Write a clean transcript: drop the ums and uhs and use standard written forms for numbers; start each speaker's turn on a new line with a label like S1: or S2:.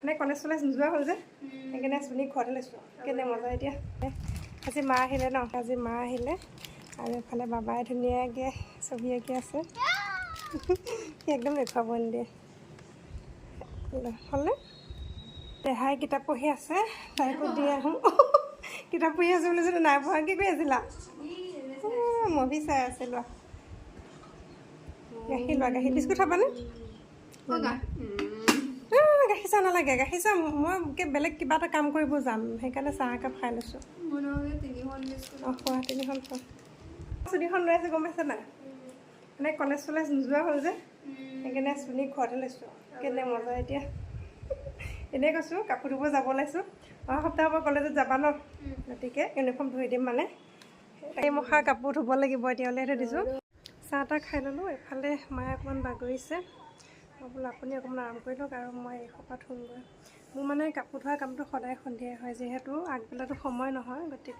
S1: মানে কলেজ চলেজ নোযোৱা হ'ল যে সেইকাৰণে চুনি ঘৰতে লৈছোঁ কেনে মজা এতিয়া আজি মা আহিলে ন আজি মা আহিলে আৰু এফালে বাবাই ধুনীয়াকৈ ছবি আঁকি আছে সি একদম দেখুৱাব নিদিয়ে হ'লে দেহাই কিতাপ পঢ়ি আছে তাইকো দি আহোঁ কিতাপ পঢ়ি আছোঁ বুলি যদি নাই পঢ়া কি কৰি আছিলা মুভি চাই আছে লোৱা গাখীৰ লোৱা গাখীৰ বিস্কুট খাবানে গাখীৰ চাহ নালাগে গাখীৰ চাহ মই বেলেগ কিবা এটা কাম কৰিব যাম সেইকাৰণে চাহ একাপ খাই লৈছোঁ অঁ খোৱা তিনিখন খোৱা চুনিখন লৈ আছে গম পাইছে নাই মানে কলেজ চলেজ নোযোৱা হ'ল যে সেইকাৰণে চুনি ঘৰতে লৈছোঁ কেনে মজা এতিয়া এনেই কৈছোঁ কাপোৰ ধুব যাব ওলাইছোঁ অহা সপ্তাহৰ পৰা কলেজত যাবা ন গতিকে ইউনিফৰ্ম ধুই দিম মানে এই মখা কাপোৰ ধুব লাগিব এতিয়া উলিয়াই থৈ দিছোঁ চাহ তাহ খাই ল'লোঁ এফালে মায়ে অকণমান বাগৰিছে মই বোলো আপুনি অকণমান আৰাম কৰি লওক আৰু মই এসোপা ধুমগৈ মোৰ মানে কাপোৰ ধোৱা কামটো সদায় সন্ধিয়াই হয় যিহেতু আগবেলাটো সময় নহয় গতিকে